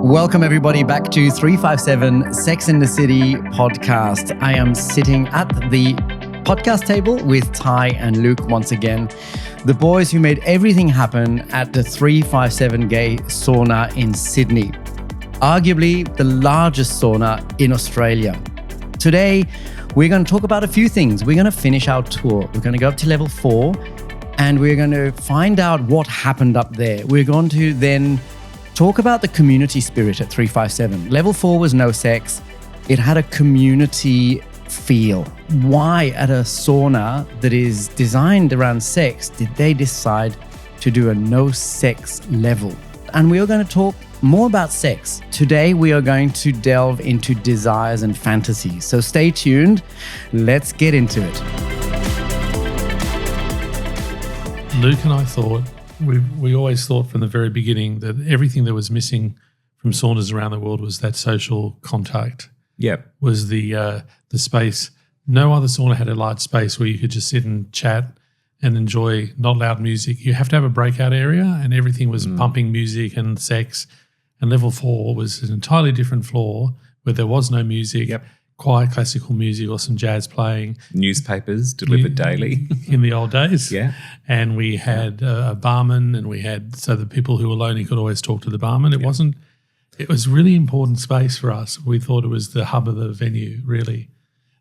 Welcome everybody back to 357 Sex in the City podcast. I am sitting at the podcast table with Ty and Luke once again, the boys who made everything happen at the 357 Gay Sauna in Sydney, arguably the largest sauna in Australia. Today, we're going to talk about a few things. We're going to finish our tour. We're going to go up to level 4 and we're going to find out what happened up there. We're going to then talk about the community spirit at 357. Level 4 was no sex. It had a community feel. Why at a sauna that is designed around sex did they decide to do a no sex level? And we are going to talk more about sex. Today we are going to delve into desires and fantasies. So stay tuned. Let's get into it. Luke and I thought, we always thought from the very beginning that everything that was missing from saunas around the world was that social contact. Yep. Was the space. No other sauna had a large space where you could just sit and chat and enjoy not loud music. You have to have a breakout area, and everything was pumping music and sex. And level 4 was an entirely different floor where there was no music. Yep. Quiet classical music or some jazz playing. Newspapers delivered daily. In the old days. Yeah. And we had a barman, and we had, so the people who were lonely could always talk to the barman. It was really important space for us. We thought it was the hub of the venue, really.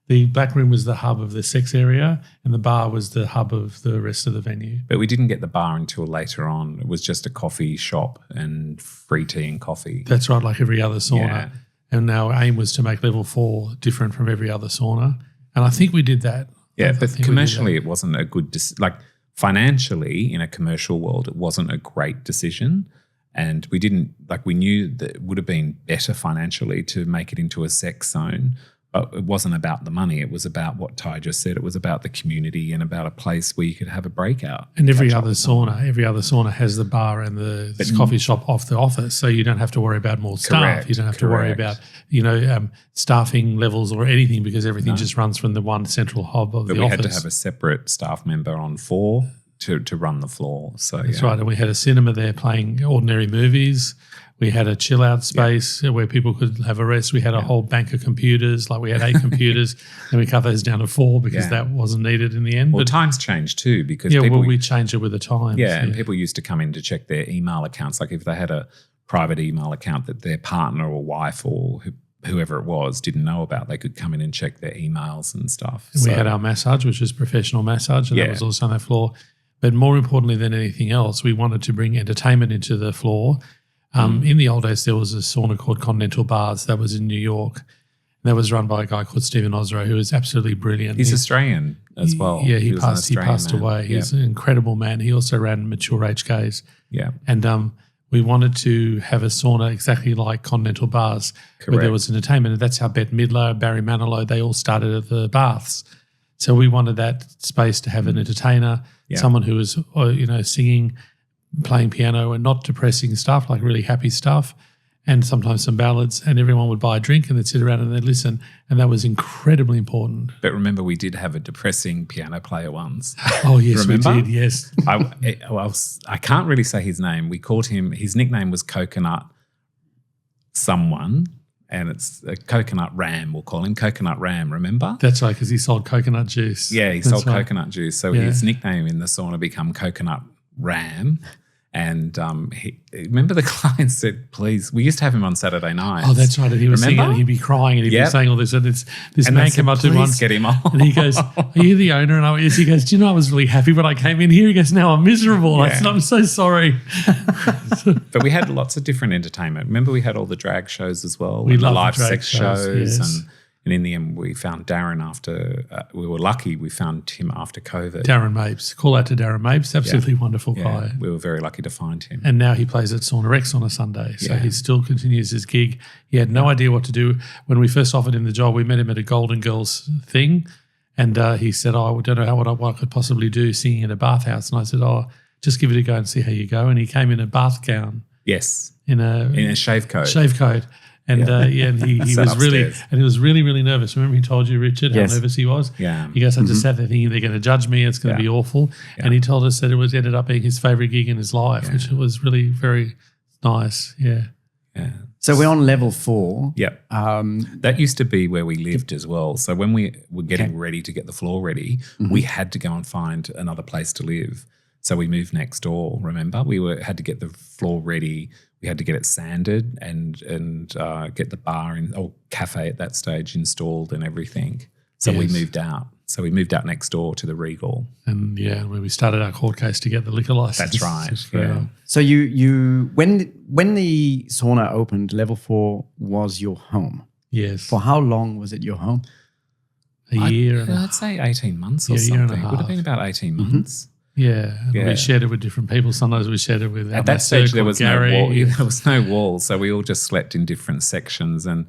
The back room was the hub of the sex area, and the bar was the hub of the rest of the venue. But we didn't get the bar until later on. It was just a coffee shop and free tea and coffee. That's right, like every other sauna. Yeah. And our aim was to make level 4 different from every other sauna. And I think we did that. Yeah, but commercially it wasn't a good financially in a commercial world, it wasn't a great decision. And we knew that it would have been better financially to make it into a sex zone. But it wasn't about the money. It was about what Ty just said. It was about the community and about a place where you could have a breakout. And every other sauna has the bar and the coffee shop off the office, so you don't have to worry about more staff. Correct, you don't have to worry about staffing levels or anything, because everything just runs from the one central hub of the office. But we had to have a separate staff member on 4 to run the floor. So that's right. And we had a cinema there playing ordinary movies. We had a chill out space where people could have a rest. We had a whole bank of computers, we had 8 computers, and we cut those down to 4 because that wasn't needed in the end. Well, times changed too, because we changed it with the times. Yeah, and people used to come in to check their email accounts. Like if they had a private email account that their partner or wife or whoever it was didn't know about, they could come in and check their emails and stuff. And we had our massage, which was professional massage, and that was also on that floor. But more importantly than anything else, we wanted to bring entertainment into the floor. In the old days, there was a sauna called Continental Bars that was in New York. That was run by a guy called Stephen Osro, who is absolutely brilliant. He's Australian as well. Yeah, he passed away. Yeah. He's an incredible man. He also ran Mature Age Gays. Yeah. And we wanted to have a sauna exactly like Continental Bars, where there was entertainment. And that's how Bette Midler, Barry Manilow, they all started at the baths. So we wanted that space to have an entertainer, someone who was, singing, playing piano, and not depressing stuff, like really happy stuff, and sometimes some ballads, and everyone would buy a drink and they'd sit around and they'd listen, and that was incredibly important. But remember, we did have a depressing piano player once. Oh, yes, we did, yes. I can't really say his name. We called him, his nickname was Coconut someone, and it's a Coconut Ram. We'll call him Coconut Ram, remember? That's right, because he sold coconut juice. Yeah, he sold coconut juice. So his nickname in the sauna became Coconut Ram. And remember the client said, please, we used to have him on Saturday nights. Oh, that's right. And he was singing and he'd be crying and he'd be saying all this. And this man came up to him once. Get him on. And he goes, are you the owner? And he goes, do you know I was really happy when I came in here? He goes, now I'm miserable. I said, I'm so sorry. But we had lots of different entertainment. Remember we had all the drag shows as well. We loved live drag sex shows. yes. And in the end, we found Darren after we were lucky. We found him after COVID. Darren Mapes. Call out to Darren Mapes. Absolutely wonderful guy. We were very lucky to find him. And now he plays at Sauna X on a Sunday. So he still continues his gig. He had no idea what to do. When we first offered him the job, we met him at a Golden Girls thing. And he said, I don't know what I could possibly do singing in a bathhouse. And I said, just give it a go and see how you go. And he came in a bath gown. Yes. In a shave coat. And and he was really, really nervous. Remember he told you, Richard, how nervous he was? Yeah. He goes, I just sat there thinking they're going to judge me. It's going to be awful. Yeah. And he told us that it ended up being his favourite gig in his life, which was really very nice. Yeah. Yeah. So we're on level 4. Yep. That used to be where we lived as well. So when we were getting ready to get the floor ready, we had to go and find another place to live. So we moved next door, remember? Had to get the floor ready. We had to get it sanded and get the bar or cafe at that stage installed and everything. So we moved out. So we moved out next door to the Regal. And when we started our court case to get the liquor license. That's right. Yeah. So you when the sauna opened, level 4 was your home. Yes. For how long was it your home? I'd say 18 months or something. It would have been about 18 months. Yeah, and we shared it with different people. Sometimes we shared it with at that stage there was Gary. No wall. There was no wall, so we all just slept in different sections and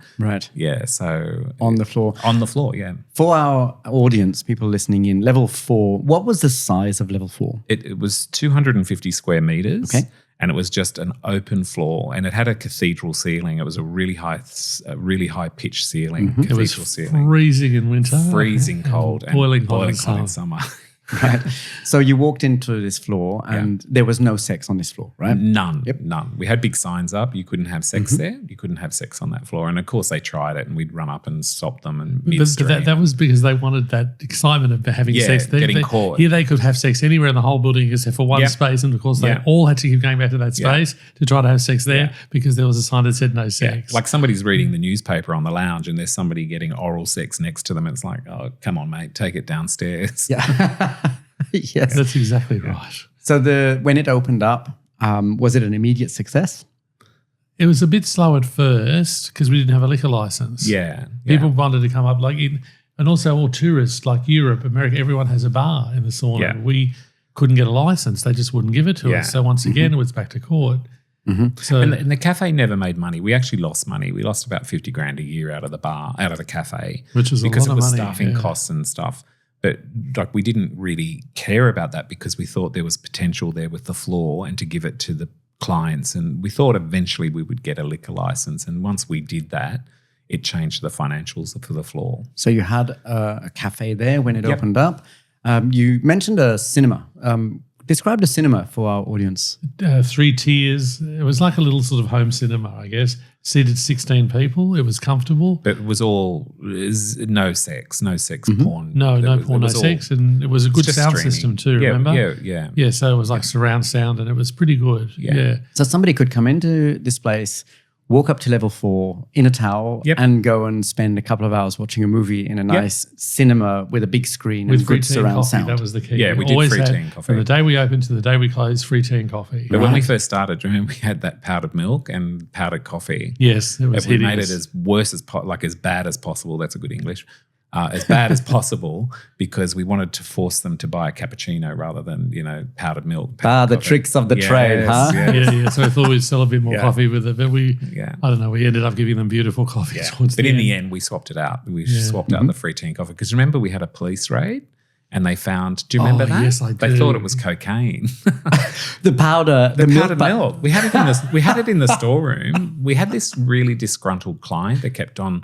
so on the floor. Yeah. For our audience, people listening in, level 4. What was the size of level 4? It was 250 square meters. Okay. And it was just an open floor, and it had a cathedral ceiling. It was a really high pitched ceiling. It was freezing in winter, freezing cold, and boiling hot in summer. Right. So you walked into this floor and there was no sex on this floor, right? None. We had big signs up. You couldn't have sex there. You couldn't have sex on that floor. And of course they tried it and we'd run up and stop them and midstream. But that was because they wanted that excitement of having sex. Getting caught. Here they could have sex anywhere in the whole building except for one space, and of course they all had to keep going back to that space to try to have sex there because there was a sign that said no sex. Like somebody's reading the newspaper on the lounge and there's somebody getting oral sex next to them. It's like, oh, come on, mate, take it downstairs. Yeah. Yes, that's exactly right. So when it opened up, was it an immediate success? It was a bit slow at first because we didn't have a liquor license. Yeah, people wanted to come up and also all tourists like Europe, America. Everyone has a bar in the sauna. Yeah. We couldn't get a license; they just wouldn't give it to us. So once again, it was back to court. So and the cafe never made money. We actually lost money. We lost about $50,000 a year out of the cafe, which was because a lot it was of money, staffing costs and stuff. But we didn't really care about that because we thought there was potential there with the floor and to give it to the clients. And we thought eventually we would get a liquor license. And once we did that, it changed the financials for the floor. So you had a cafe there when it opened up. You mentioned a cinema. Describe the cinema for our audience. 3 tiers. It was like a little sort of home cinema, I guess. Seated 16 people. It was comfortable. But it was no sex porn. No porn, no sex. And it was a good sound streaming system too, remember? Yeah. So it was like surround sound and it was pretty good. Yeah. So somebody could come into this place, walk up to level 4 in a towel and go and spend a couple of hours watching a movie in a nice cinema with a big screen with and good surround coffee, sound. That was the key. Yeah, we did free tea and coffee. From the day we opened to the day we closed, free tea and coffee. But when we first started, remember we had that powdered milk and powdered coffee. Yes, it was we made it as as bad as possible. That's a good English. As bad as possible because we wanted to force them to buy a cappuccino rather than, powdered milk. The tricks of the trade, huh? Yes. Yeah. So I thought we'd sell a bit more coffee with it, but I don't know, we ended up giving them beautiful coffee. Yeah. But in the end, we swapped it out. We swapped out the free tea and coffee because remember we had a police raid and they found, do you remember that? Yes, I do. They thought it was cocaine. The powdered milk. We had it in the storeroom. We had this really disgruntled client that kept on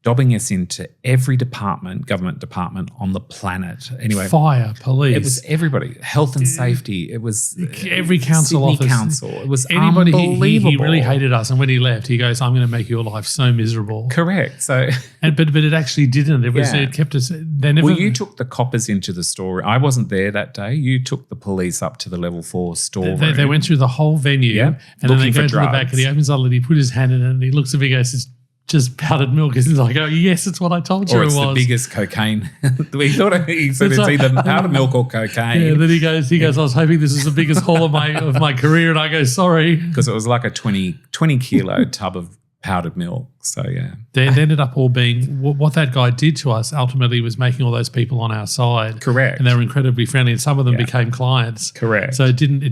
dobbing us into every government department on the planet. Anyway, fire, police. It was everybody. Health and safety. It was every council Sydney office. Council. It was anybody. Unbelievable. He really hated us, and when he left, he goes, "I'm going to make your life so miserable." Correct. So, but it actually didn't. It was. It kept us. They never. Well, you took the coppers into the store. I wasn't there that day. You took the police up to the level 4 storeroom. They went through the whole venue, and then they go to the back, and he opens the lid. He put his hand in it, and he looks at me, and goes, just powdered milk. He's like, oh, yes, it's what I told you or it was. It's the biggest cocaine. He said it's either powdered milk or cocaine. Yeah, then he goes, I was hoping this was the biggest haul of my career. And I go, sorry. Because it was like a 20 kilo tub of powdered milk. So, yeah. They ended up all being, what that guy did to us ultimately was making all those people on our side. Correct. And they were incredibly friendly and some of them became clients. Correct. So it didn't, it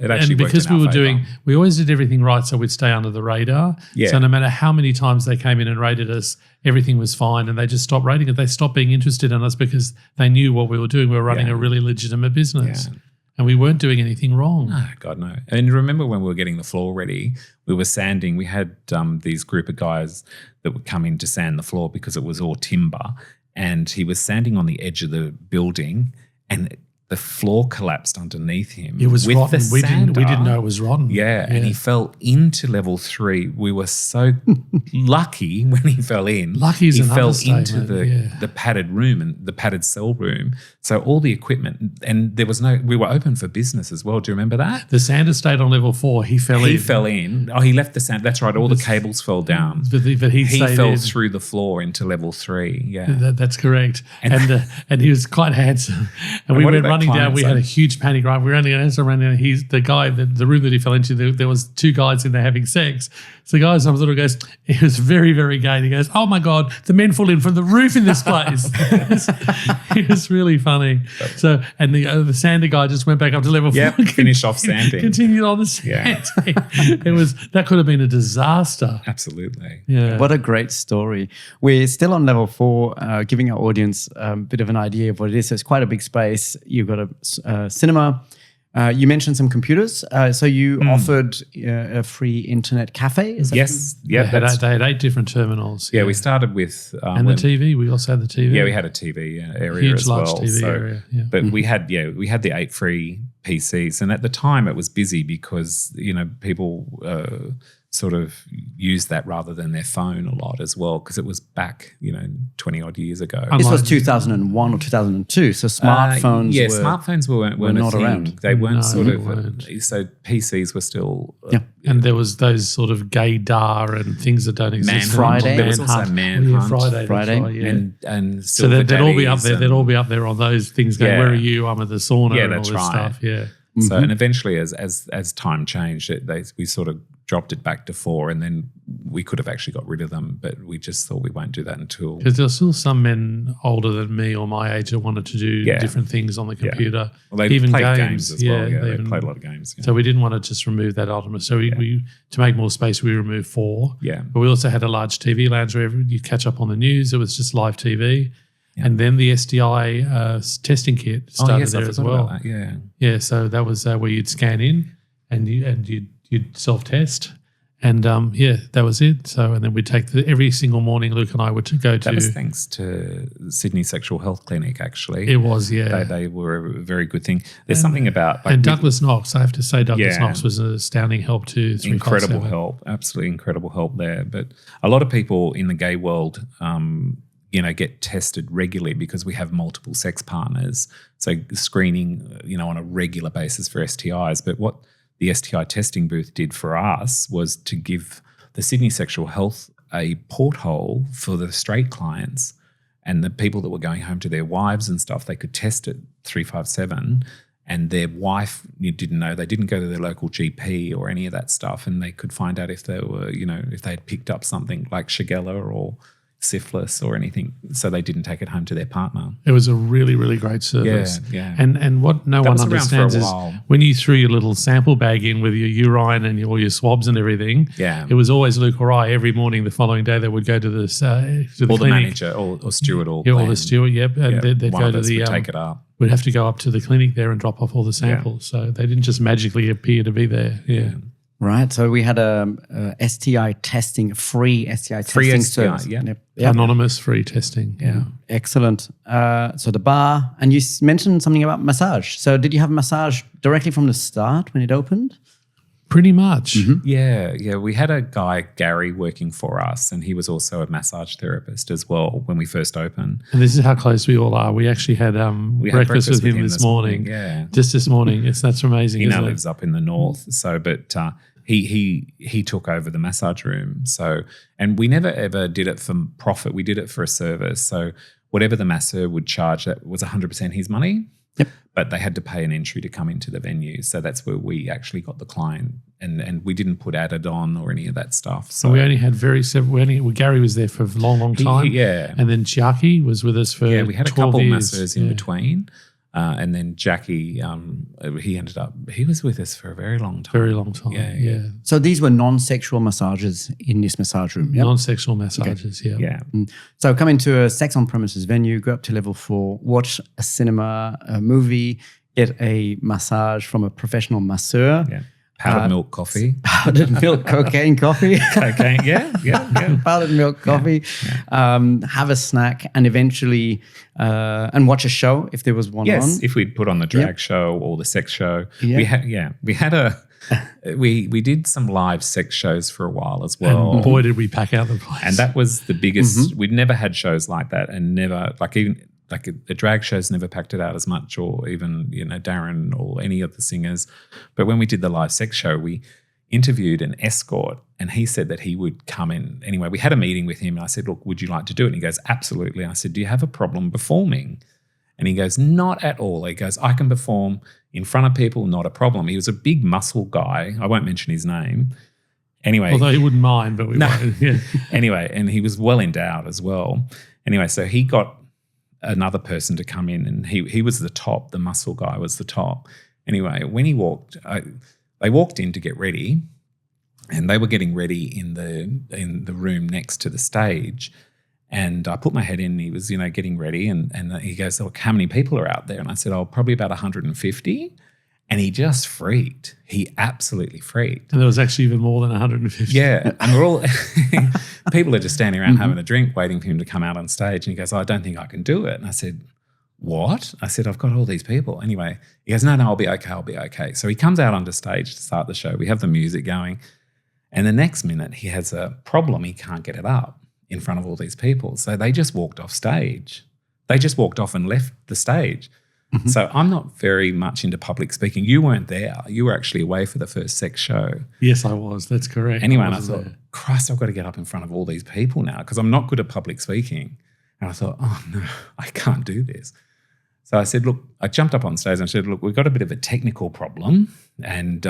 actually and because we always did everything right so we'd stay under the radar. Yeah. So no matter how many times they came in and raided us, everything was fine and they just stopped raiding it. They stopped being interested in us because they knew what we were doing. We were running a really legitimate business. Yeah. And we weren't doing anything wrong. No, God, no. And remember when we were getting the floor ready, we were sanding. We had these group of guys that would come in to sand the floor because it was all timber. And he was sanding on the edge of the building and the floor collapsed underneath him. It was with rotten. the We didn't sander. know it was rotten. Yeah, and he fell into level 3. We were so lucky when he fell in. Lucky is he an fell understatement, into the padded room and the padded cell room. So all the equipment, and there was we were open for business as well. Do you remember that? The sander stayed on level 4. He fell in. He fell in. Oh, he left the sand. That's right. All the cables fell down. But he fell in. through the floor into level 3. Yeah. That's correct. And he was quite handsome. And we went running down. We had a huge panic, right? We were running down. He's the guy, the room that he fell into, there was 2 guys in there having sex. So the guy sort of goes, he was very, very gay. And he goes, oh my God, the men fall in from the roof in this place. It was really funny. So, and the sander guy just went back up to level 4. Yeah, finished off sanding. Continued on the sand. That could have been a disaster. Absolutely. Yeah. What a great story. We're still on level 4, giving our audience a bit of an idea of what it is. So it's quite a big space. You've got a cinema. You mentioned some computers. So you offered a free internet cafe? Is that Yes. They had 8 different terminals. Yeah, we started with... and the TV. We also had the TV. Yeah, we had a TV area Huge, as well. large TV area. Yeah. But we had the 8 free PCs. And at the time it was busy because, people... sort of use that rather than their phone a lot as well because it was back, 20 odd years ago. This was 2001 or 2002, so smartphones smartphones weren't not around. They weren't weren't. So PCs were still... And there was those sort of gaydar and things that don't exist. Friday. There was also Manhunt. Friday. Friday. Yeah. And So they'd all be up there. They'd all be up there on those things going, where are you? I'm at the sauna and all that's this right. stuff. Yeah. So and eventually as time changed, we sort of dropped it back to 4 and then we could have actually got rid of them, but we just thought we won't do that until... Because there were still some men older than me or my age that wanted to do different things on the computer. Well, they even played games as well. Yeah, they played a lot of games. Yeah. So we didn't want to just remove that ultimate. So we to make more space, we removed 4. Yeah. But we also had a large TV lounge where you catch up on the news. It was just live TV. Yeah. And then the STI testing kit started there as well. About that. Yeah. So that was where you'd scan in and you'd self-test. And that was it. So, and then we'd take every single morning, Luke and I would go to. That was thanks to Sydney Sexual Health Clinic, actually. It was, yeah. They were a very good thing. There's something about. And Douglas Knox, I have to say, Douglas Knox was an astounding help too. Incredible help, absolutely incredible help there. But a lot of people in the gay world, get tested regularly because we have multiple sex partners. So screening, on a regular basis for STIs. But what the STI testing booth did for us was to give the Sydney Sexual Health a porthole for the straight clients and the people that were going home to their wives and stuff. They could test it 357 and their wife didn't know. They didn't go to their local GP or any of that stuff, and they could find out if they were, if they had picked up something like Shigella or syphilis or anything, so they didn't take it home to their partner. It was a really, really great service. Yeah. And what no one understands is when you threw your little sample bag in with your urine and all your swabs and everything, it was always Luke or I every morning the following day that would go to the clinic. The manager or steward or the steward, and they'd one go of to us the would take it up. We'd have to go up to the clinic there and drop off all the samples. So they didn't just magically appear to be there. Yeah. Right. So we had a STI testing, free STI testing service. Yep. Anonymous free testing. Yeah. Excellent. So the bar, and you mentioned something about massage. So did you have massage directly from the start when it opened? Pretty much. Mm-hmm. Yeah. We had a guy, Gary, working for us, and he was also a massage therapist as well when we first opened. And this is how close we all are. We actually had breakfast with him this morning. Yeah. Just this morning. That's amazing. He now lives up in the north. So, but he took over the massage room. So, and we never ever did it for profit. We did it for a service. So whatever the masseur would charge, that was 100% his money. Yep. But they had to pay an entry to come into the venue. So that's where we actually got the client. And we didn't put added on or any of that stuff. So we only had Gary was there for a long time. And then Chiaki was with us for 12 years. We had a couple masseurs in between. And then Jackie, he was with us for a very long time. Very long time, yeah. So these were non-sexual massages in this massage room, yep? Non-sexual massages, Yeah. So come into a sex on-premises venue, go up to level 4, watch a cinema, a movie, get a massage from a professional masseur, Powdered milk coffee. Powdered milk, cocaine coffee. Cocaine, yeah. Powdered milk coffee. Have a snack and eventually and watch a show if there was one on. Yes, if we'd put on the drag show or the sex show. Yeah. We did some live sex shows for a while as well. And boy, did we pack out the place. And that was the biggest. We'd never had shows like that, and never the drag shows never packed it out as much, or even Darren or any of the singers. But when we did the live sex show, we interviewed an escort, and he said that he would come in. Anyway, we had a meeting with him, and I said, "Look, would you like to do it?" And he goes, "Absolutely." I said, "Do you have a problem performing?" And he goes, "Not at all." He goes, "I can perform in front of people, not a problem." He was a big muscle guy. I won't mention his name. Anyway. Although he wouldn't mind, but we won't. Yeah. Anyway, and he was well endowed as well. Anyway, so he got another person to come in, and he was the top. The muscle guy was the top. Anyway, when he walked, they walked in to get ready, and they were getting ready in the room next to the stage. And I put my head in, and he was, getting ready, and he goes, "Look, how many people are out there?" And I said, "Oh, probably about 150. And he just freaked. He absolutely freaked. And there was actually even more than 150. Yeah. And we're all, people are just standing around having a drink, waiting for him to come out on stage. And he goes, "I don't think I can do it." And I said, "What?" I said, "I've got all these people." Anyway, he goes, No, I'll be okay. So he comes out onto stage to start the show. We have the music going. And the next minute he has a problem. He can't get it up in front of all these people. So they just walked off stage. They just walked off and left the stage. So I'm not very much into public speaking. You weren't there. You were actually away for the first sex show. Yes, I was. That's correct. Anyway, and I thought, Christ, I've got to get up in front of all these people now because I'm not good at public speaking. And I thought, oh, no, I can't do this. So I said, look, I jumped up on stage and I said, look, we've got a bit of a technical problem. And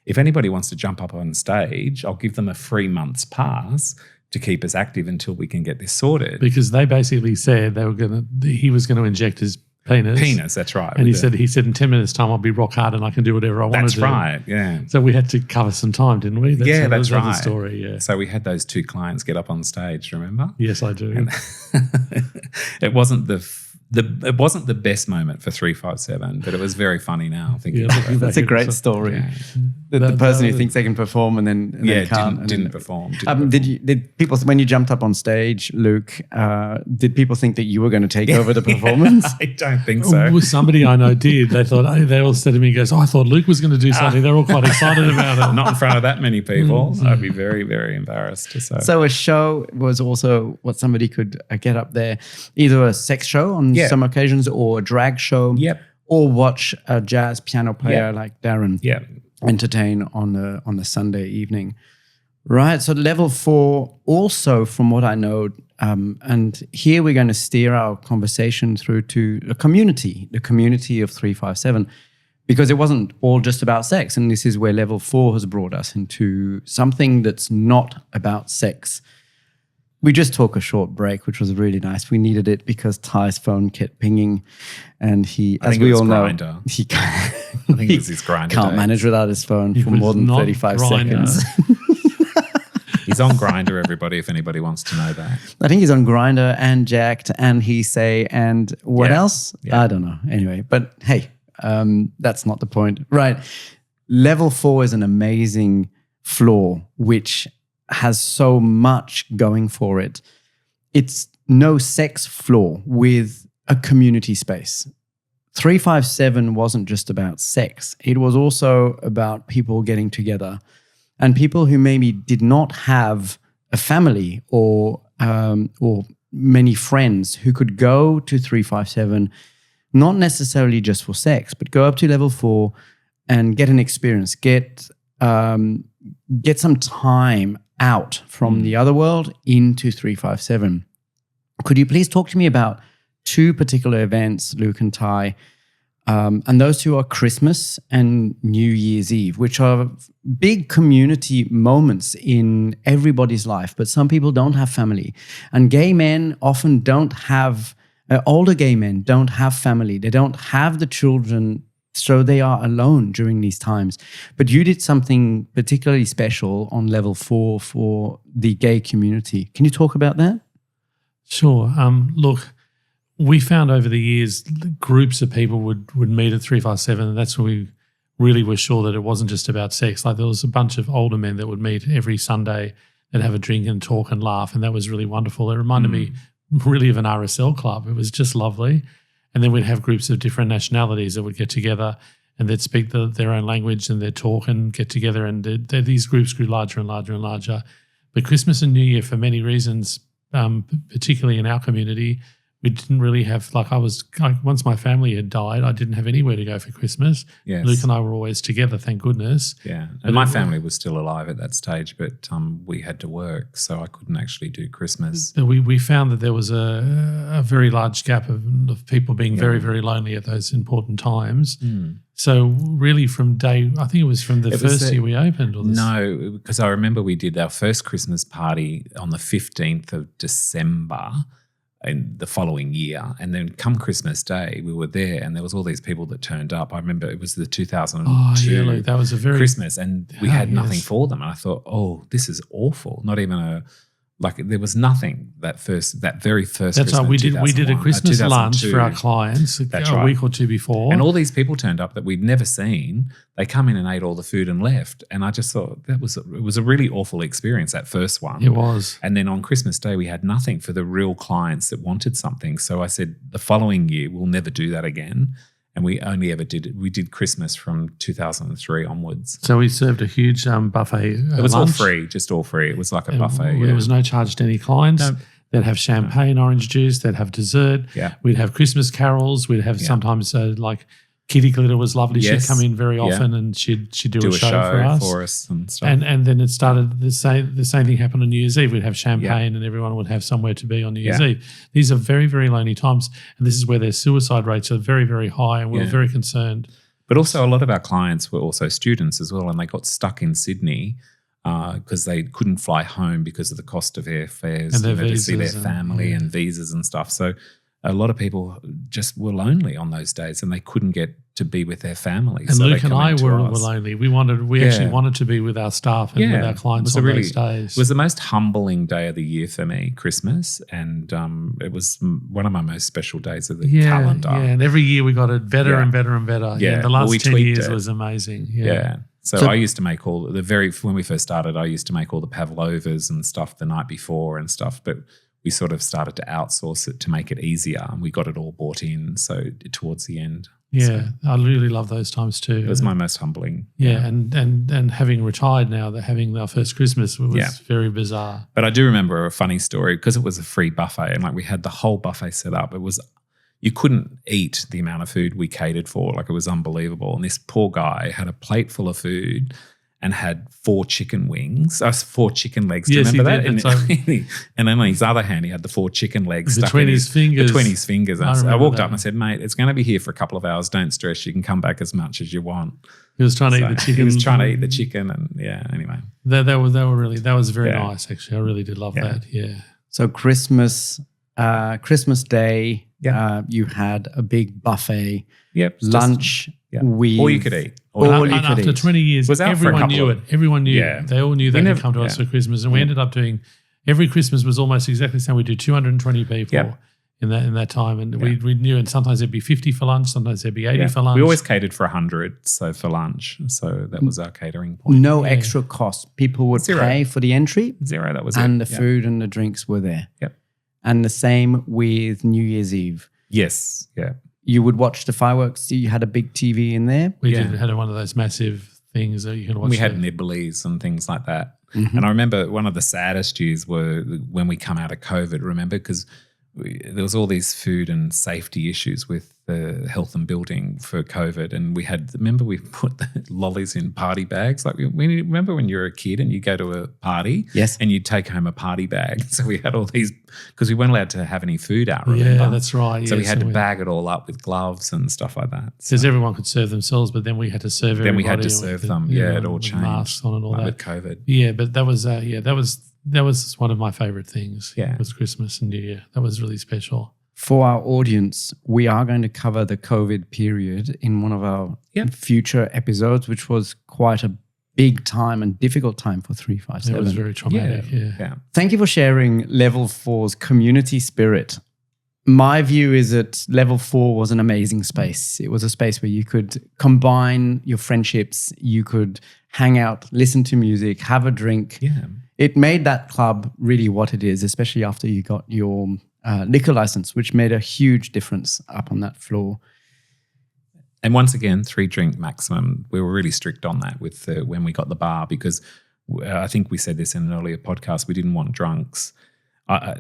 if anybody wants to jump up on stage, I'll give them a free month's pass to keep us active until we can get this sorted. Because they basically said he was going to inject his penis, that's right. And he said in 10 minutes' time I'll be rock hard and I can do whatever I want to do. That's right, yeah. So we had to cover some time, didn't we? That's right. The story, yeah. So we had those two clients get up on stage, remember? Yes, I do. And it wasn't it wasn't the best moment for 357, but it was very funny now. That's a great story. Yeah. The person who thinks they can perform and then can't. Didn't perform. Did people, when you jumped up on stage, Luke, did people think that you were going to take over the performance? I don't think so. Well, somebody I know did. They thought, they all said to me, I thought Luke was going to do something. They're all quite excited about it. Not in front of that many people. So I'd be very, very embarrassed. So a show was also what somebody could get up there, either a sex show on some occasions or a drag show. Yep. Or watch a jazz piano player like Darren. Yeah. Entertain on a Sunday evening. Right. So level 4 also, from what I know, and here we're going to steer our conversation through to the community of 357, because it wasn't all just about sex. And this is where level 4 has brought us into something that's not about sex. We just took a short break, which was really nice. We needed it because Ty's phone kept pinging, and he, as we all know, he can't. I think it was his Grindr. Can't manage without his phone for more than 35 seconds. He's on Grindr, everybody, if anybody wants to know that. I think he's on Grindr and Jacked and He Say and what else? Yeah. I don't know. Anyway, but hey, that's not the point. Right. Level 4 is an amazing floor, which has so much going for it. It's no sex floor with a community space. 357 wasn't just about sex. It was also about people getting together and people who maybe did not have a family or many friends who could go to 357, not necessarily just for sex, but go up to level 4 and get an experience, get some time out from the other world into 357. Could you please talk to me about 2 particular events, Luke and Ty, and those 2 are Christmas and New Year's Eve, which are big community moments in everybody's life, but some people don't have family. And gay men often don't have, older gay men don't have family. They don't have the children, so they are alone during these times. But you did something particularly special on level 4 for the gay community. Can you talk about that? Sure. Look, we found over the years groups of people would meet at 357, and that's when really were sure that it wasn't just about sex. Like there was a bunch of older men that would meet every Sunday and have a drink and talk and laugh, and that was really wonderful. It reminded me really of an RSL club. It was just lovely. And then we'd have groups of different nationalities that would get together and they'd speak their own language and they'd talk and get together, and these groups grew larger and larger and larger. But Christmas and New Year, for many reasons, particularly in our community, we didn't really have, once my family had died, I didn't have anywhere to go for Christmas. Yes. Luke and I were always together, thank goodness. Yeah. And my family was still alive at that stage, but we had to work, so I couldn't actually do Christmas. We found that there was a very large gap of people being very, very lonely at those important times. So really I think it was from the first year we opened? No, because I remember we did our first Christmas party on the 15th of December in the following year, and then come Christmas Day we were there and there was all these people that turned up. I remember it was the 2002 that was a very Christmas, and we had nothing for them, and I thought, this is awful. Not even there was nothing that very first That's Christmas. right. We did a Christmas lunch for our clients a week or two before. And all these people turned up that we'd never seen. They come in and ate all the food and left. And I just thought it was a really awful experience, that first one. It was. And then on Christmas Day, we had nothing for the real clients that wanted something. So I said, the following year, we'll never do that again. And we only ever did Christmas from 2003 onwards. So we served a huge buffet. It was lunch. all free. It was like a buffet. There was no charge to any clients. No. They'd have champagne, orange juice. They'd have dessert. Yeah. We'd have Christmas carols. We'd have sometimes Kitty Glitter was lovely. Yes. She'd come in very often and she'd do a show for us and stuff. And then it started the same thing happened on New Year's Eve. We'd have champagne and everyone would have somewhere to be on New Year's Eve. These are very, very lonely times, and this is where their suicide rates are very, very high, and we're very concerned. But also a lot of our clients were also students as well, and they got stuck in Sydney because they couldn't fly home because of the cost of airfares and to see their family and visas and stuff. So a lot of people just were lonely on those days, and they couldn't get to be with their families. And so Luke and I were lonely. We actually wanted to be with our staff and with our clients on those days. It was the most humbling day of the year for me, Christmas, and it was one of my most special days of the calendar. Yeah, and every year we got it better and better and better. Yeah, the last 10 years was amazing. Yeah. So I used to make when we first started, I used to make all the pavlovas and stuff the night before and stuff, but we sort of started to outsource it to make it easier, and we got it all bought in. So towards the end. Yeah, I really love those times too. It was my most humbling. Yeah, and having retired now, having our first Christmas was very bizarre. But I do remember a funny story because it was a free buffet, and we had the whole buffet set up. You couldn't eat the amount of food we catered for. It was unbelievable. And this poor guy had a plate full of food and had 4 chicken wings, 4 chicken legs. Do you remember that? And then on his other hand, he had the 4 chicken legs between his fingers. Between his fingers. I walked up and I said, mate, it's going to be here for a couple of hours. Don't stress. You can come back as much as you want. He was trying to eat the chicken. He was trying to eat the chicken, and anyway. That was very nice, actually. I really did love that. Yeah. So Christmas Day, you had a big buffet. Yep. Lunch. With all you could eat. After 20 years, everyone knew it. Everyone knew. Yeah. They all knew they could come to us for Christmas. And we ended up doing, every Christmas was almost exactly the same. We do 220 people in that time. And we knew, and sometimes there'd be 50 for lunch, sometimes there'd be 80 for lunch. We always catered for 100 for lunch. So that was our catering point. No extra cost. People would pay for the entry. Zero, that was and the food and the drinks were there. Yep. And the same with New Year's Eve. Yes, yeah. You would watch the fireworks. You had a big TV in there. We had one of those massive things that you can watch. We had nibblies and things like that. Mm-hmm. And I remember one of the saddest years were when we come out of COVID, remember, because there was all these food and safety issues with the health and building for COVID, and we put the lollies in party bags. Remember when you were a kid and you go to a party, and you'd take home a party bag. So we had all these because we weren't allowed to have any food out. Remember? Yeah, that's right. So we had to bag it all up with gloves and stuff like that. Because everyone could serve themselves, but then we had to serve everybody. Then we had to serve them. It all changed. Masks on and all that with COVID. Yeah, but that was one of my favorite things. Yeah, was Christmas and New Year. That was really special. For our audience, we are going to cover the COVID period in one of our future episodes, which was quite a big time and difficult time for 357. It was very traumatic, yeah. Thank you for sharing Level 4's community spirit. My view is that level 4 was an amazing space. It was a space where you could combine your friendships, you could hang out, listen to music, have a drink. Yeah. It made that club really what it is, especially after you got your liquor license, which made a huge difference up on that floor. And once again, 3-drink maximum. We were really strict on that with when we got the bar, because I think we said this in an earlier podcast, we didn't want drunks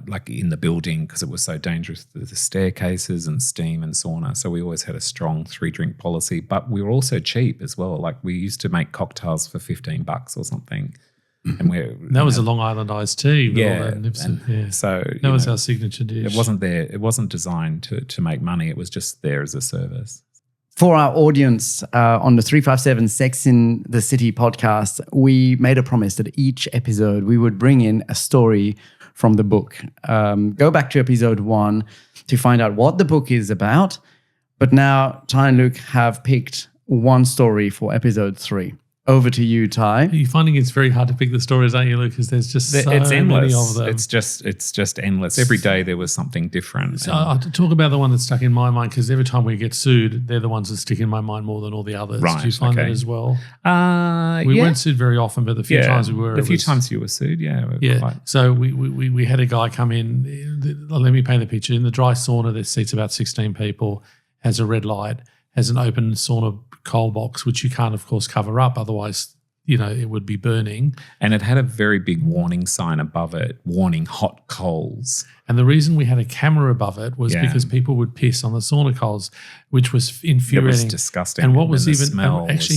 like in the building because it was so dangerous, the staircases and steam and sauna. So we always had a strong 3-drink policy, but we were also cheap as well. Like we used to make cocktails for $15 or something. And that was a Long Island iced tea. So that was our signature dish. It wasn't there. It wasn't designed to make money. It was just there as a service. For our audience on the 357 Sex in the City podcast, we made a promise that each episode we would bring in a story from the book. Go back to episode 1 to find out what the book is about. But now Ty and Luke have picked one story for episode 3. Over to you, Ty. You're finding it's very hard to pick the stories, aren't you, Luke? Because there's just so it's endless. many of them. It's just endless. Every day there was something different. So I'll talk about the one that stuck in my mind, because every time we get sued, they're the ones that stick in my mind more than all the others. Right, Do you find that as well? We weren't sued very often, but the few times we were. The few times you were sued, So we had a guy come in. Let me paint the picture. In the dry sauna, there seats about 16 people, has a red light, has an open sauna coal box, which you can't, of course, cover up. Otherwise, it would be burning. And it had a very big warning sign above it, warning hot coals. And the reason we had a camera above it was because people would piss on the sauna coals, which was infuriating. It was disgusting. And what was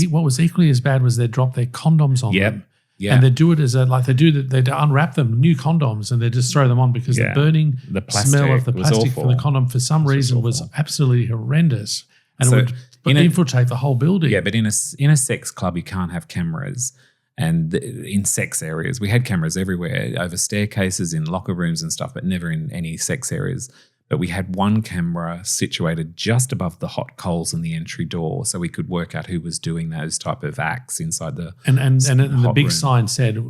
what was equally as bad was they'd drop their condoms on them. Yeah. And they'd do it as they'd unwrap them, new condoms, and they'd just throw them on because the burning smell of the plastic from the condom for some reason was absolutely horrendous. And it would infiltrate the whole building. Yeah, but in a sex club, you can't have cameras. And in sex areas, we had cameras everywhere, over staircases, in locker rooms and stuff, but never in any sex areas. But we had one camera situated just above the hot coals in the entry door, so we could work out who was doing those type of acts inside the and the big sign said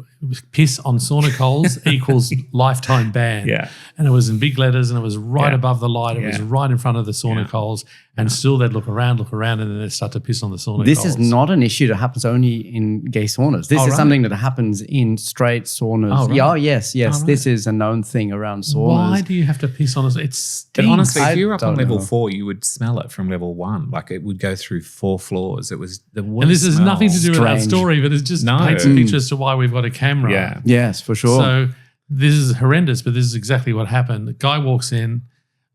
"piss on sauna coals equals lifetime ban." Yeah, and it was in big letters, and it was right above the light. It was right in front of the sauna coals, and still they'd look around, and then they'd start to piss on the sauna. This coals. is not an issue that happens only in gay saunas. This is something that happens in straight saunas. Oh, right. Yeah, yes. Right. This is a known thing around saunas. Why do you have to piss on it? But honestly, if you were up on level 4, you would smell it from level 1. Like it would go through 4 floors. It was the worst. And this has nothing to do with our Strange. story, but it just paints a picture as to why we've got a camera. Yeah. Yes, for sure. So this is horrendous, but this is exactly what happened. The guy walks in,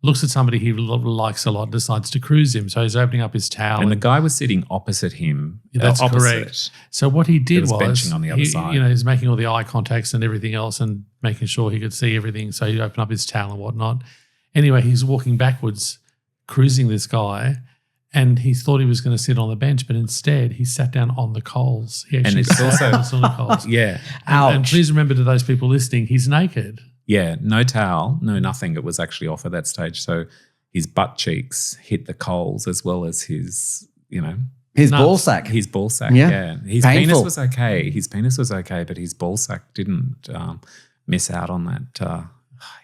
looks at somebody he likes a lot, decides to cruise him. So he's opening up his towel. And the guy was sitting opposite him. That's correct. So what he did was benching on the other side. He's making all the eye contacts and everything else and making sure he could see everything. So he opened up his towel and whatnot. Anyway, he's walking backwards, cruising this guy, and he thought he was going to sit on the bench, but instead he sat down on the coals. He actually sat on the sauna coals. Yeah. Ouch. And please remember, to those people listening, he's naked. Yeah, no towel, no nothing. It was actually off at that stage. So his butt cheeks hit the coals as well as his, his ball sack. His ball sack, Yeah. His Painful. penis was okay. His penis was okay, but his ball sack didn't miss out on that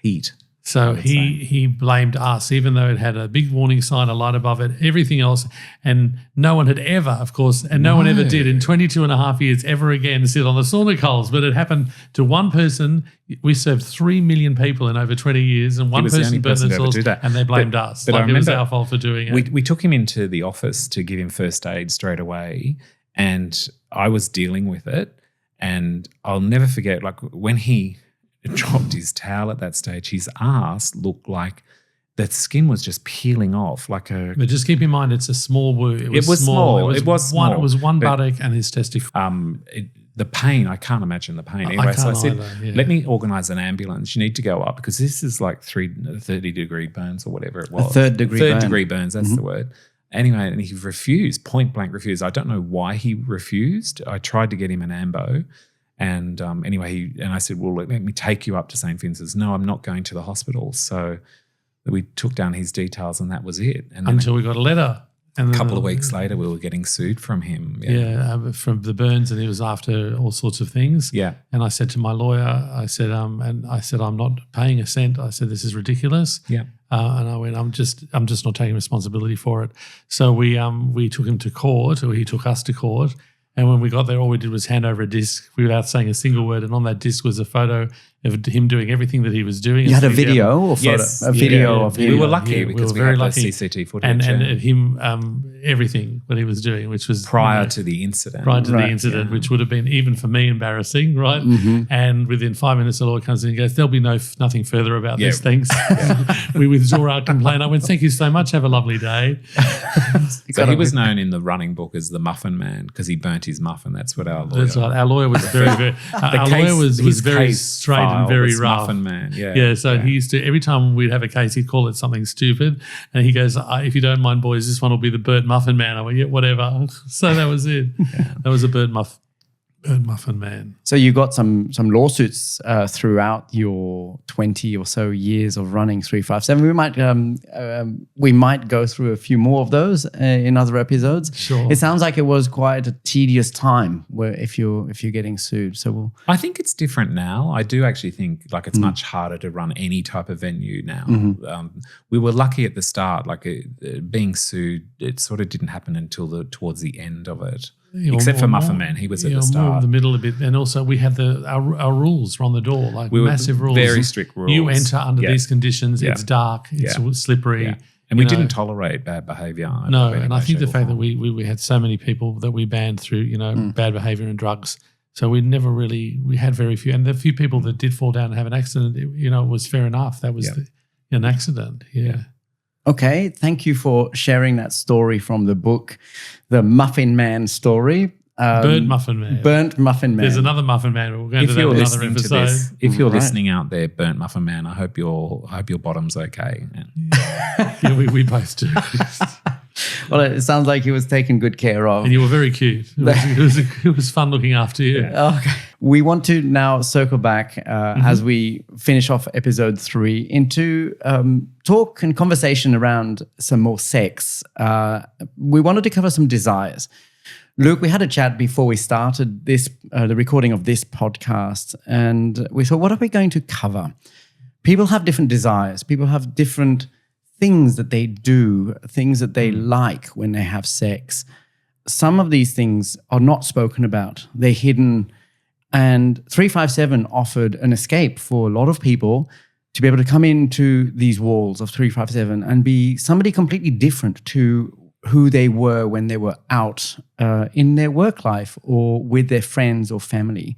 heat. So he blamed us, even though it had a big warning sign, a light above it, everything else. And no one had ever, of course, and no one ever did in 22 and a half years ever again sit on the sauna coals. But it happened to one person. We served 3 million people in over 20 years, and one person burned themselves, and they blamed us. But it was our fault for doing it. We took him into the office to give him first aid straight away, and I was dealing with it. And I'll never forget, like when he dropped his towel at that stage, his ass looked like the skin was just peeling off like a... But just keep in mind, it's a small wound. It was small. It was small. It was one buttock and his testicle. The pain, I can't imagine the pain. Anyway, so I said, either, let me organise an ambulance. You need to go up because this is like 30-degree burns or whatever it was. A third-degree burns, that's the word. Anyway, and he refused, point blank refused. I don't know why he refused. I tried to get him an ambo. And anyway, I said, well, let me take you up to St. Vincent's. No, I'm not going to the hospital. So we took down his details and that was it. And until we got a letter And a couple of weeks later, we were getting sued from him. From the burns, and he was after all sorts of things. Yeah. And I said to my lawyer, I said, I'm not paying a cent. I said, this is ridiculous. Yeah. And I went, I'm just not taking responsibility for it. So we took him to court, or he took us to court. And when we got there, all we did was hand over a disc without saying a single word. And on that disc was a photo of him doing everything that he was doing. You had a video or photo? Yes. A video of him. We were lucky because we had the CCTV footage. And him, everything that he was doing, which was prior to the incident. Which would have been, even for me, embarrassing, right? Mm-hmm. And within 5 minutes, the lawyer comes in and goes, there'll be nothing further about this, thanks. We withdraw our complaint. I went, thank you so much. Have a lovely day. So he was known in the running book as the Muffin Man because he burnt his muffin. That's what our lawyer. That's right. Our lawyer was very very straight and very rough. Muffin Man. So he used to, every time we'd have a case, he'd call it something stupid, and he goes, if you don't mind, boys, this one will be the burnt muffin man. I went, yeah, whatever. So that was it. That was a burnt muffin man. So you got some lawsuits throughout your 20 or so years of running 357. We might go through a few more of those in other episodes. Sure. It sounds like it was quite a tedious time where if you're getting sued. So I think it's different now. I do actually think like it's much harder to run any type of venue now. Mm-hmm. We were lucky at the start, like being sued. It sort of didn't happen until towards the end of it. Except for Muffin Man, he was at the start. More in the middle a bit. And also we had our rules were on the door, like massive rules. Very strict rules. You enter under these conditions, it's dark, it's slippery. Yeah. And we didn't tolerate bad behaviour. No, and I think the fact that we had so many people that we banned through, bad behaviour and drugs. So we had very few. And the few people that did fall down and have an accident, it was fair enough. That was an accident, Okay, thank you for sharing that story from the book, The Muffin Man Story. Burnt Muffin Man. Burnt Muffin Man. There's another Muffin Man. We'll go into that in another episode. If you're listening out there, Burnt Muffin Man, I hope your bottom's okay. Yeah, we both do. Well, it sounds like he was taken good care of. And you were very cute. It was fun looking after you. Okay. We want to now circle back as we finish off episode 3 into talk and conversation around some more sex. We wanted to cover some desires. Luke, we had a chat before we started the recording of this podcast, and we thought, what are we going to cover? People have different desires. People have different things that they do, things that they like when they have sex. Some of these things are not spoken about. They're hidden. And 357 offered an escape for a lot of people to be able to come into these walls of 357 and be somebody completely different to who they were when they were out in their work life or with their friends or family.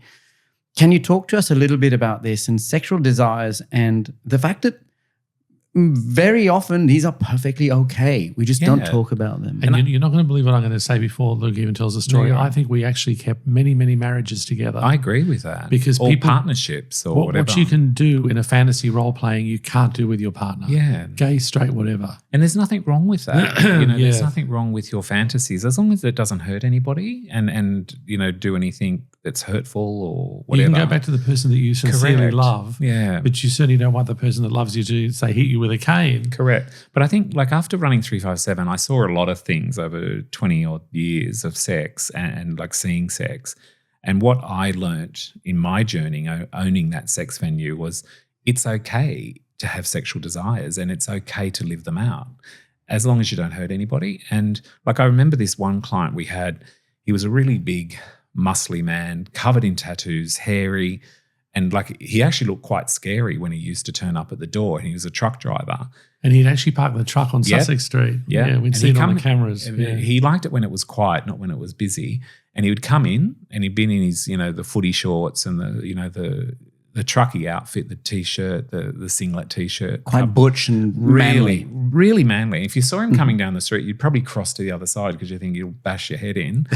Can you talk to us a little bit about this and sexual desires and the fact that very often these are perfectly okay. We just don't talk about them. And you're not going to believe what I'm going to say before Luke even tells the story. No, I think we actually kept many, many marriages together. I agree with that. Because or partnerships or whatever. What you can do in a fantasy role playing, you can't do with your partner. Yeah. Gay, straight, whatever. And there's nothing wrong with that. There's nothing wrong with your fantasies as long as it doesn't hurt anybody and do anything that's hurtful or whatever. You can go back to the person that you sincerely love. Yeah. But you certainly don't want the person that loves you to, say, hit you with a cane. Correct. But I think like after running 357, I saw a lot of things over 20 odd years of sex and like seeing sex. And what I learnt in my journey owning that sex venue was it's okay to have sexual desires and it's okay to live them out as long as you don't hurt anybody. And like I remember this one client we had, he was a really big, muscly man, covered in tattoos, hairy, and like he actually looked quite scary when he used to turn up at the door. And he was a truck driver. And he'd actually park the truck on Sussex Street. Yeah, we'd see it on the cameras. He liked it when it was quiet, not when it was busy. And he would come in and he'd been in his, the footy shorts and the trucky outfit, the T-shirt, the singlet T-shirt. Quite butch and manly. Really manly. If you saw him coming down the street, you'd probably cross to the other side because you think you'll bash your head in.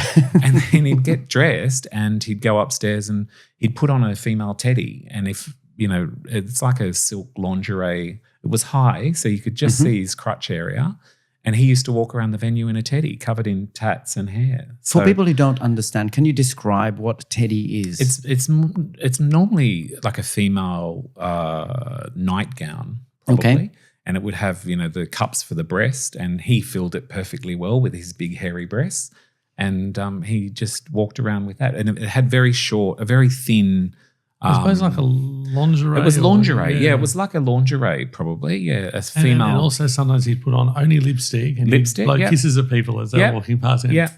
And then he'd get dressed and he'd go upstairs and he'd put on a female teddy. And if, it's like a silk lingerie. It was high, so you could just see his crotch area. And he used to walk around the venue in a teddy covered in tats and hair. For people who don't understand, can you describe what teddy is? It's normally like a female nightgown, probably. Okay. and it would have, the cups for the breast, and he filled it perfectly well with his big hairy breasts. And he just walked around with that. And it had a very thin. I suppose like a lingerie. It was lingerie. Yeah, it was like a lingerie probably. Yeah, a female. And also sometimes he'd put on only lipstick and he'd blow kisses at people as they're walking past him. Yeah,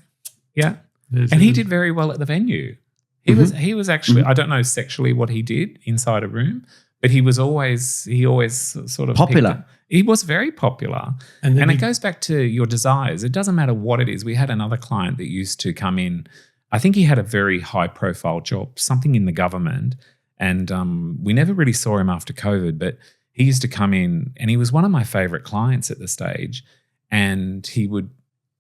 yeah. And he did very well at the venue. He was actually, I don't know sexually what he did inside a room, but he always sort of popular. He was very popular. And it goes back to your desires. It doesn't matter what it is. We had another client that used to come in. I think he had a very high profile job, something in the government. And we never really saw him after COVID, but he used to come in, and he was one of my favorite clients at the stage. And he would,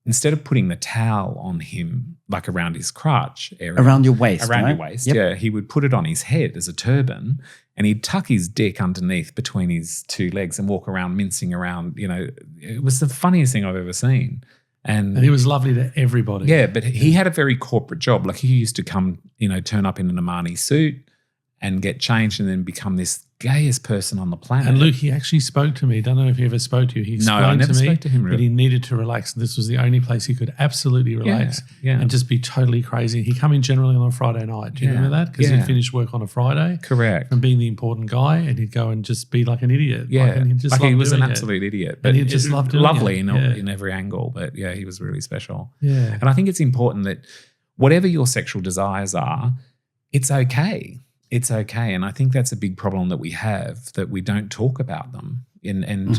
instead of putting the towel on him, like around his crotch area. Around your waist, Around right? your waist, yeah. He would put it on his head as a turban, and he'd tuck his dick underneath between his two legs and walk around mincing around. It was the funniest thing I've ever seen. And he was lovely to everybody. Yeah, but he had a very corporate job. Like he used to come, turn up in an Armani suit and get changed and then become this gayest person on the planet. And Luke, he actually spoke to me. Don't know if he ever spoke to you. He No, I never spoke to him, really. But he needed to relax. This was the only place he could absolutely relax and just be totally crazy. He'd come in generally on a Friday night. Do you remember that? Because he'd finish work on a Friday. Correct. From being the important guy, and he'd go and just be like an idiot. Yeah. He was an absolute idiot. But and he just loved doing lovely it. in every angle. But yeah, he was really special. Yeah. And I think it's important that whatever your sexual desires are, it's okay. It's okay. And I think that's a big problem that we have, that we don't talk about them. And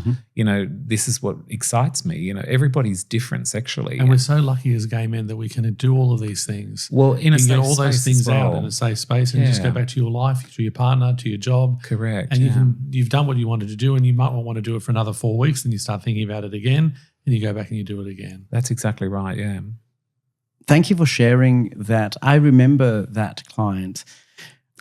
this is what excites me. Everybody's different sexually. And we're so lucky as gay men that we can do all of these things. Well, in a safe get all those space things as well. out in a safe space and just go back to your life, to your partner, to your job. Correct. And you've done what you wanted to do, and you might want to do it for another 4 weeks, then you start thinking about it again, and you go back and you do it again. That's exactly right, yeah. Thank you for sharing that. I remember that client.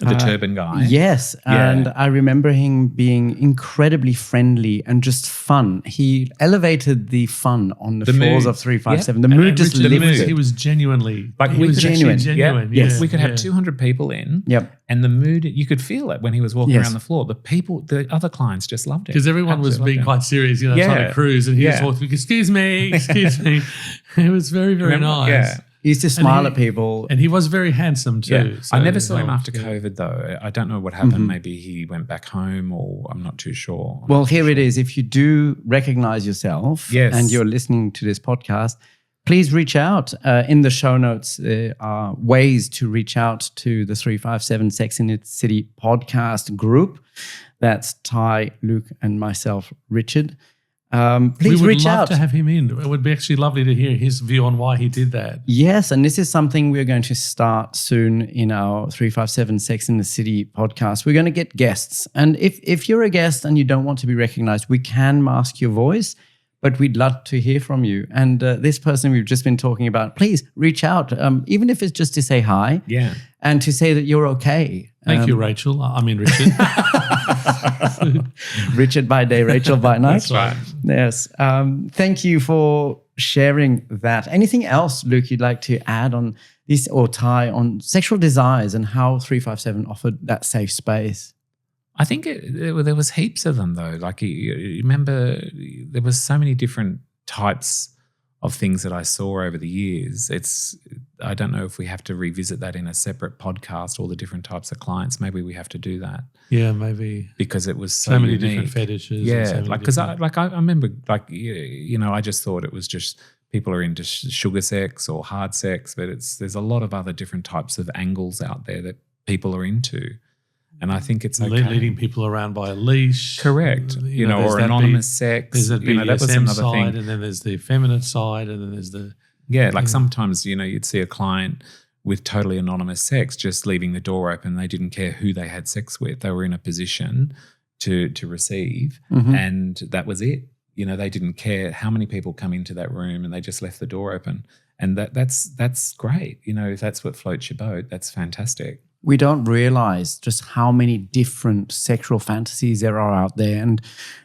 The turban guy. Yes. And I remember him being incredibly friendly and just fun. He elevated the fun on the floors of 357. The mood just lifted. He was genuinely genuine. Genuine. Yes. We could have 200 people in. Yep. And the mood, you could feel it when he was walking around the floor. The other clients just loved it. Because everyone was being quite serious, trying to cruise. And he just walked through, excuse me. It was very, very nice. Yeah. He used to smile at people. And he was very handsome too. Yeah. So I never saw him after COVID though. I don't know what happened. Maybe he went back home, or I'm not too sure. Well, here it is. If you do recognize yourself and you're listening to this podcast, please reach out. In the show notes, there are ways to reach out to the 357 Sex in the City podcast group. That's Ty, Luke, and myself, Richard. Please reach out. We would love to have him in. It would be actually lovely to hear his view on why he did that. Yes, and this is something we're going to start soon in our 357 Sex in the City podcast. We're going to get guests. And if you're a guest and you don't want to be recognized, we can mask your voice, but we'd love to hear from you. And this person we've just been talking about, please reach out, even if it's just to say hi and to say that you're okay. Thank you, Rachel. I mean, Richard. Richard by day, Rachel by night. That's right. Yes. Thank you for sharing that. Anything else, Luke, you'd like to add on this, or Ty, on sexual desires and how 357 offered that safe space? I think there was heaps of them though. Like you remember, there was so many different types of things that I saw over the years. I don't know if we have to revisit that in a separate podcast, all the different types of clients. Maybe we have to do that. Yeah, maybe. Because it was so many unique. different fetishes. Yeah, because I remember, like, I just thought it was just people are into sugar sex or hard sex, but there's a lot of other different types of angles out there that people are into. And I think it's okay. Leading people around by a leash. Correct. Or anonymous sex. There's that BDSM that was another side, thing. and then there's the feminine side, and then there's the... Yeah, like sometimes, you'd see a client with totally anonymous sex just leaving the door open. They didn't care who they had sex with. They were in a position to receive, and that was it. They didn't care how many people come into that room, and they just left the door open. And that's great. If that's what floats your boat, that's fantastic. We don't realize just how many different sexual fantasies there are out there. And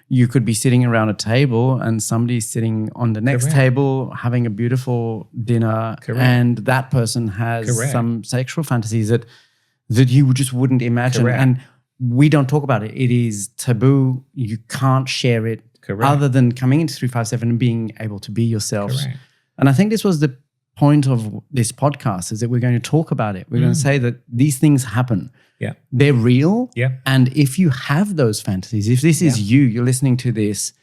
you could be sitting around a table and somebody's sitting on the next table having a beautiful dinner. And that person has some sexual fantasies that you just wouldn't imagine. And we don't talk about it. It is taboo. You can't share it. Correct. other than coming into 357 and being able to be yourselves. Correct. And I think this was the point of this podcast, is that we're going to talk about it. We're going to say that these things happen. Yeah. They're real. Yeah. And if you have those fantasies, if this is you're listening to this,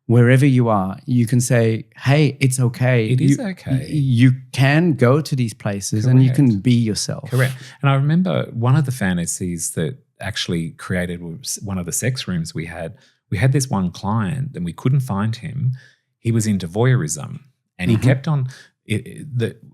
wherever you are, you can say, hey, it's okay. It is okay. You can go to these places and you can be yourself. Correct. And I remember one of the fantasies that actually created was one of the sex rooms we had. We had this one client and we couldn't find him. He was into voyeurism and he kept on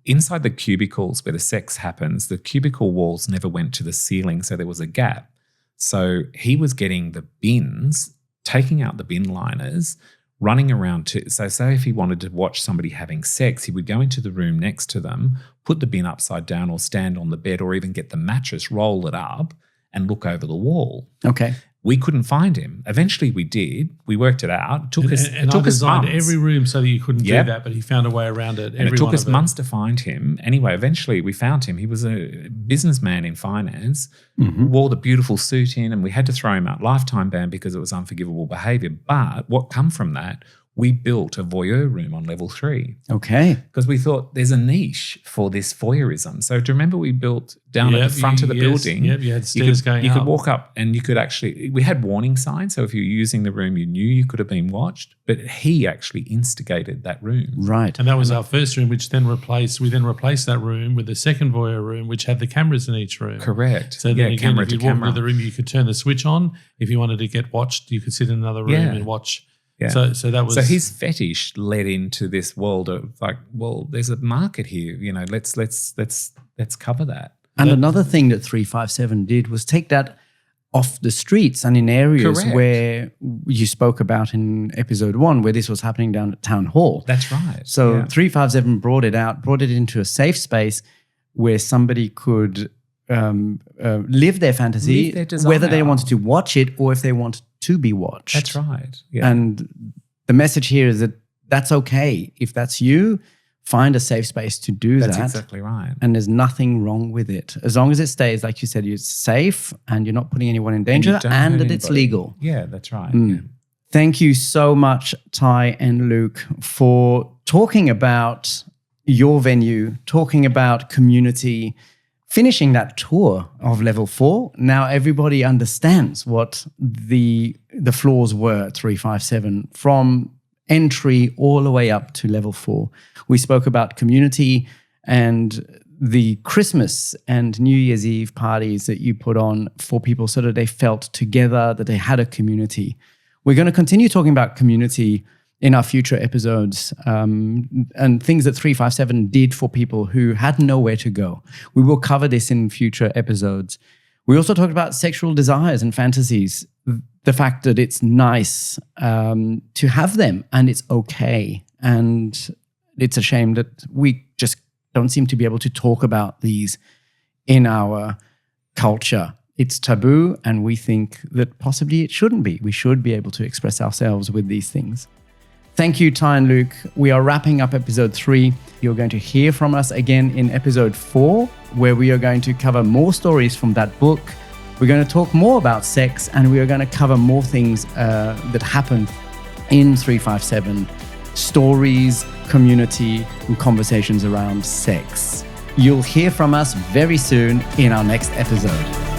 inside the cubicles where the sex happens, the cubicle walls never went to the ceiling, so there was a gap. So he was getting the bins, taking out the bin liners, running around so say if he wanted to watch somebody having sex, he would go into the room next to them, put the bin upside down or stand on the bed or even get the mattress, roll it up and look over the wall. Okay. We couldn't find him. Eventually we did. We worked it out. It took us designed months. every room so that you couldn't do that, but he found a way around it. And it took us months to find him. Anyway, eventually we found him. He was a businessman in finance, wore the beautiful suit in, and we had to throw him out lifetime ban because it was unforgivable behavior. But what come from that, we built a voyeur room on level 3. Okay. Because we thought there's a niche for this voyeurism. So do you remember we built down at the front of the building? Yep, you had stairs going up. You could walk up and you could actually, we had warning signs. So if you were using the room, you knew you could have been watched. But he actually instigated that room. Right. And that was our first room, which then replaced that room with the second voyeur room, which had the cameras in each room. Correct. So then again, if you walked into the room, you could turn the switch on. If you wanted to get watched, you could sit in another room and watch. Yeah. So that was. So his fetish led into this world of like, well, there's a market here. You know, let's cover that. And another thing that 357 did was take that off the streets and in areas where you spoke about in episode 1, where this was happening down at Town Hall. That's right. So 357 brought it into a safe space where somebody could live their fantasy, Live their desire. whether they wanted to watch it or if they wanted to be watched. That's right. Yeah. And the message here is that that's okay. If that's you, find a safe space to do that. That's exactly right. And there's nothing wrong with it. As long as it stays, like you said, you're safe and you're not putting anyone in danger and that it's legal. Yeah, that's right. Yeah. Thank you so much, Ty and Luke, for talking about your venue, talking about community, finishing that tour of level 4. Now everybody understands what the floors were at 357 from entry all the way up to level 4. We spoke about community and the Christmas and New Year's Eve parties that you put on for people so that they felt together, that they had a community. We're going to continue talking about community in our future episodes and things that 357 did for people who had nowhere to go. We will cover this in future episodes. We also talked about sexual desires and fantasies, the fact that it's nice to have them and it's okay. And it's a shame that we just don't seem to be able to talk about these in our culture. It's taboo, and we think that possibly it shouldn't be. We should be able to express ourselves with these things. Thank you, Ty and Luke. We are wrapping up episode 3. You're going to hear from us again in episode 4, where we are going to cover more stories from that book. We're going to talk more about sex, and we are going to cover more things that happened in 357. Stories, community, and conversations around sex. You'll hear from us very soon in our next episode.